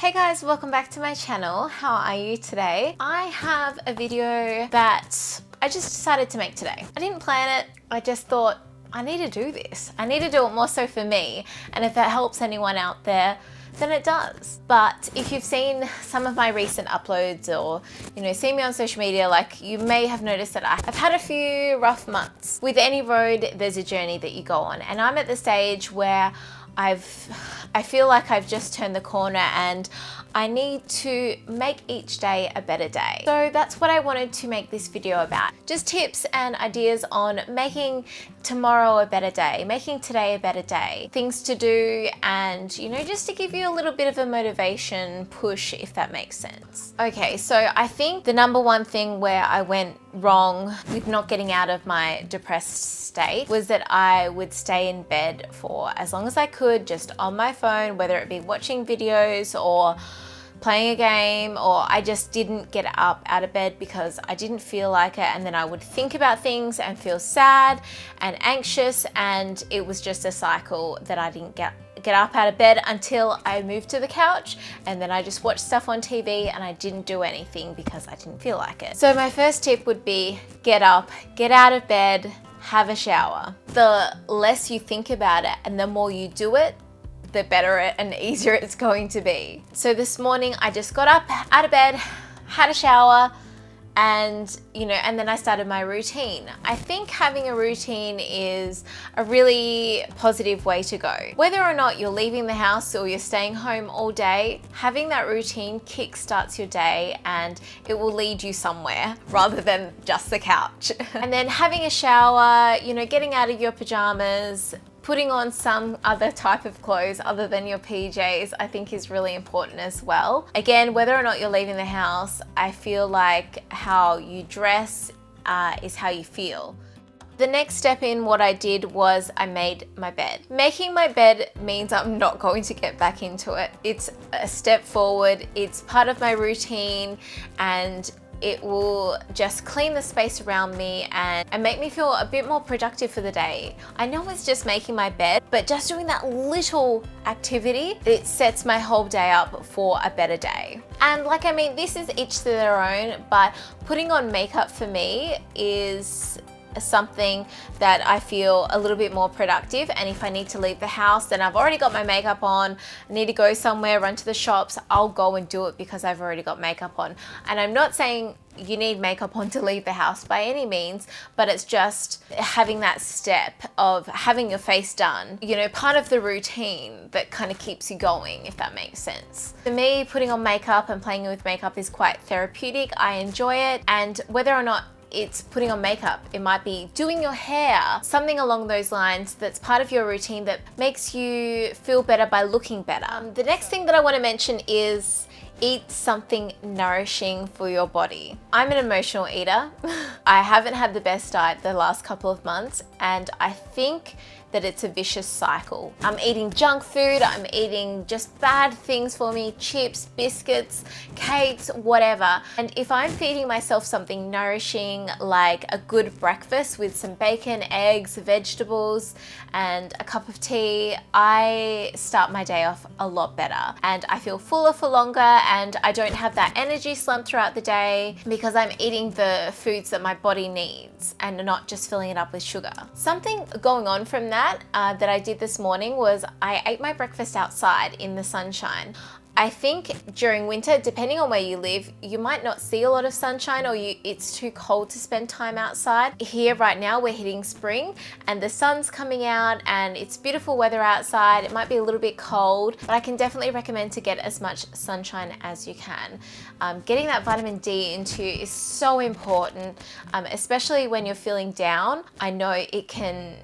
Hey guys, welcome back to my channel. How are you today? I have a video that I just decided to make today. I didn't plan it. I just thought I need to do this. I need to do it more so for me. And if that helps anyone out there, then it does. But if you've seen some of my recent uploads or, seen me on social media, like you may have noticed that I've had a few rough months. With any road, there's a journey that you go on. And I'm at the stage where I feel like I've just turned the corner and I need to make each day a better day. So that's what I wanted to make this video about. Just tips and ideas on making tomorrow a better day, making today a better day, things to do, and just to give you a little bit of a motivation push, if that makes sense. Okay, so I think the number one thing where I went wrong with not getting out of my depressed state was that I would stay in bed for as long as I could, just on my phone, whether it be watching videos or playing a game, or I just didn't get up out of bed because I didn't feel like it, and then I would think about things and feel sad and anxious, and it was just a cycle that I didn't get up out of bed until I moved to the couch, and then I just watched stuff on TV and I didn't do anything because I didn't feel like it. So my first tip would be get up, get out of bed, have a shower. The less you think about it and the more you do it, the better and easier it's going to be. So this morning I just got up out of bed, had a shower, and and then I started my routine. I think having a routine is a really positive way to go. Whether or not you're leaving the house or you're staying home all day, having that routine kickstarts your day and it will lead you somewhere rather than just the couch. And then having a shower, getting out of your pajamas, putting on some other type of clothes other than your PJs, I think is really important as well. Again, whether or not you're leaving the house, I feel like how you dress is how you feel. The next step in what I did was I made my bed. Making my bed means I'm not going to get back into it. It's a step forward, it's part of my routine, and it will just clean the space around me and make me feel a bit more productive for the day. I know it's just making my bed, but just doing that little activity, it sets my whole day up for a better day. And this is each to their own, but putting on makeup for me is something that I feel a little bit more productive. And if I need to leave the house, then I've already got my makeup on, I need to go somewhere, run to the shops, I'll go and do it because I've already got makeup on. And I'm not saying you need makeup on to leave the house by any means, but it's just having that step of having your face done, part of the routine that kind of keeps you going, if that makes sense. For me, putting on makeup and playing with makeup is quite therapeutic. I enjoy it, and whether or not it's putting on makeup, it might be doing your hair, something along those lines that's part of your routine that makes you feel better by looking better. The next thing that I want to mention is eat something nourishing for your body. I'm an emotional eater. I haven't had the best diet the last couple of months, and I think that it's a vicious cycle. I'm eating junk food, I'm eating just bad things for me, chips, biscuits, cakes, whatever. And if I'm feeding myself something nourishing, like a good breakfast with some bacon, eggs, vegetables, and a cup of tea, I start my day off a lot better. And I feel fuller for longer, and I don't have that energy slump throughout the day because I'm eating the foods that my body needs and not just filling it up with sugar. Something going on from that I did this morning was I ate my breakfast outside in the sunshine. I think during winter, depending on where you live, you might not see a lot of sunshine, or it's too cold to spend time outside. Here right now we're hitting spring and the sun's coming out and it's beautiful weather outside. It might be a little bit cold, but I can definitely recommend to get as much sunshine as you can. Getting that vitamin D into you is so important, especially when you're feeling down. I know it can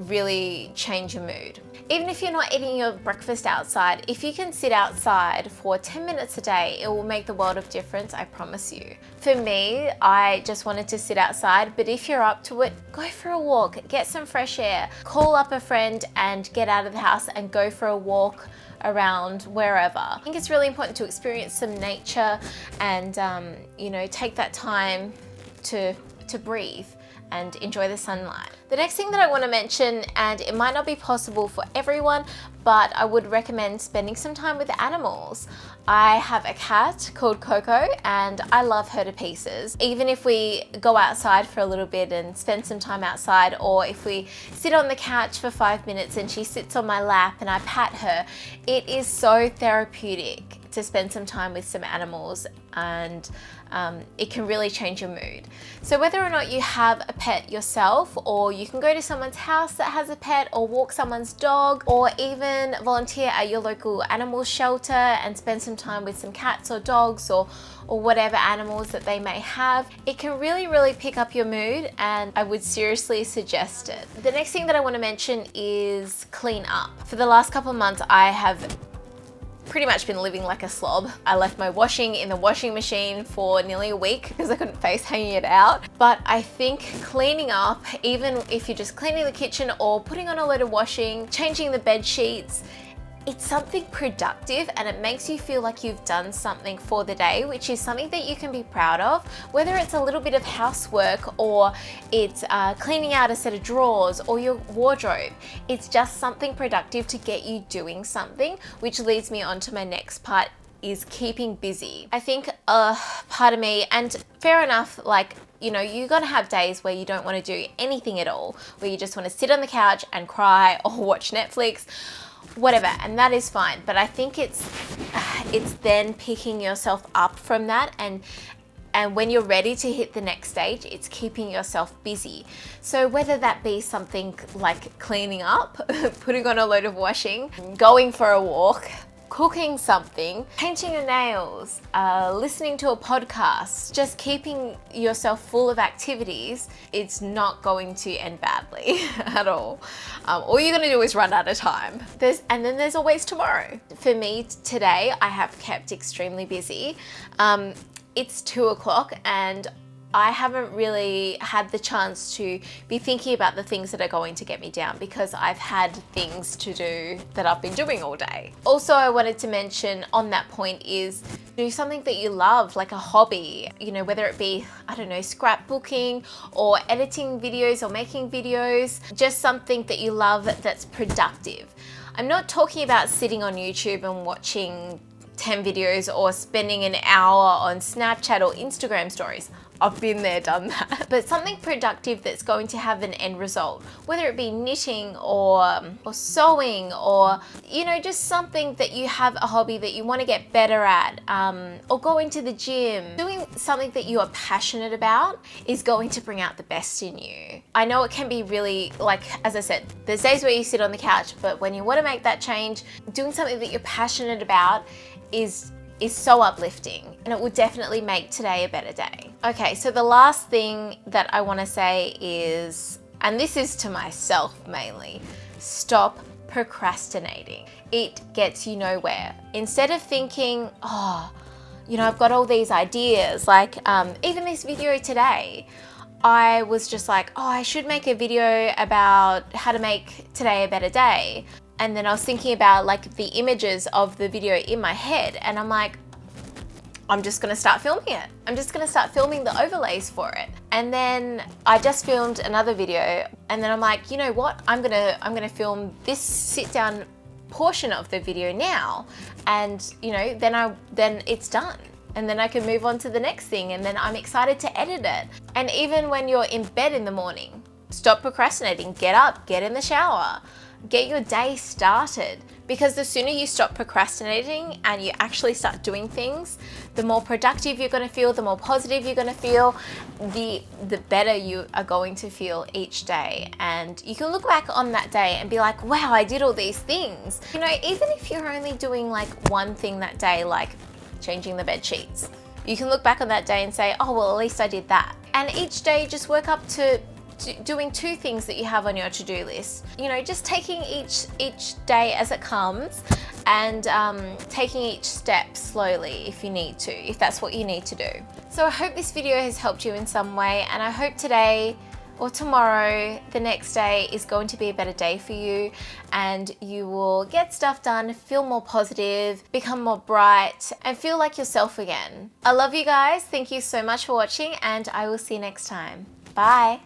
really change your mood. Even if you're not eating your breakfast outside, if you can sit outside for 10 minutes a day, it will make the world of difference, I promise you. For me, I just wanted to sit outside, but if you're up to it, go for a walk, get some fresh air, call up a friend and get out of the house and go for a walk around wherever. I think it's really important to experience some nature and take that time to breathe and enjoy the sunlight. The next thing that I want to mention, and it might not be possible for everyone, but I would recommend spending some time with animals. I have a cat called Coco and I love her to pieces. Even if we go outside for a little bit and spend some time outside, or if we sit on the couch for 5 minutes and she sits on my lap and I pat her, it is so therapeutic to spend some time with some animals, and it can really change your mood. So whether or not you have a pet yourself, or you can go to someone's house that has a pet, or walk someone's dog, or even volunteer at your local animal shelter and spend some time with some cats or dogs or whatever animals that they may have, it can really pick up your mood, and I would seriously suggest it. The next thing that I want to mention is clean up. For the last couple of months, I have pretty much been living like a slob. I left my washing in the washing machine for nearly a week because I couldn't face hanging it out. But I think cleaning up, even if you're just cleaning the kitchen or putting on a load of washing, changing the bed sheets, it's something productive and it makes you feel like you've done something for the day, which is something that you can be proud of. Whether it's a little bit of housework, or it's cleaning out a set of drawers or your wardrobe, it's just something productive to get you doing something, which leads me on to my next part, is keeping busy. I think part of me, and fair enough, like, you know, you're gonna have days where you don't want to do anything at all, where you just want to sit on the couch and cry or watch Netflix, whatever, and that is fine. But I think it's then picking yourself up from that, and when you're ready to hit the next stage, it's keeping yourself busy. So whether that be something like cleaning up, putting on a load of washing, going for a walk, cooking something, painting your nails, listening to a podcast, just keeping yourself full of activities, it's not going to end badly at all. All you're gonna do is run out of time. And then there's always tomorrow. For me today, I have kept extremely busy. It's 2 o'clock and I haven't really had the chance to be thinking about the things that are going to get me down, because I've had things to do that I've been doing all day. Also, I wanted to mention on that point is do something that you love, like a hobby, you know, whether it be, I don't know, scrapbooking or editing videos or making videos, just something that you love that's productive. I'm not talking about sitting on YouTube and watching 10 videos or spending an hour on Snapchat or Instagram stories. I've been there, done that. But something productive that's going to have an end result, whether it be knitting or sewing, or, you know, just something that you have a hobby that you want to get better at, or going to the gym. Doing something that you are passionate about is going to bring out the best in you. I know it can be really, like, as I said, there's days where you sit on the couch, but when you want to make that change, doing something that you're passionate about is so uplifting, and it will definitely make today a better day. Okay, so the last thing that I want to say is, and this is to myself mainly, stop procrastinating. It gets you nowhere. Instead of thinking, oh, you know, I've got all these ideas, like even this video today, I was just like, oh, I should make a video about how to make today a better day. And then I was thinking about like the images of the video in my head, and I'm like, I'm just gonna start filming it. I'm just gonna start filming the overlays for it. And then I just filmed another video, and then I'm like, you know what? I'm gonna film this sit down portion of the video now, and you know, then it's done. And then I can move on to the next thing, and then I'm excited to edit it. And even when you're in bed in the morning, stop procrastinating. Get up, get in the shower. Get your day started, because the sooner you stop procrastinating and you actually start doing things, the more productive you're going to feel, the more positive you're going to feel, the better you are going to feel each day. And you can look back on that day and be like, wow, I did all these things. You know, even if you're only doing like one thing that day, like changing the bed sheets, you can look back on that day and say, oh, well, at least I did that. And each day just work up to doing 2 things that you have on your to-do list. You know, just taking each day as it comes, and taking each step slowly if you need to, if that's what you need to do. So I hope this video has helped you in some way, and I hope today or tomorrow, the next day, is going to be a better day for you, and you will get stuff done, feel more positive, become more bright, and feel like yourself again. I love you guys. Thank you so much for watching, and I will see you next time. Bye.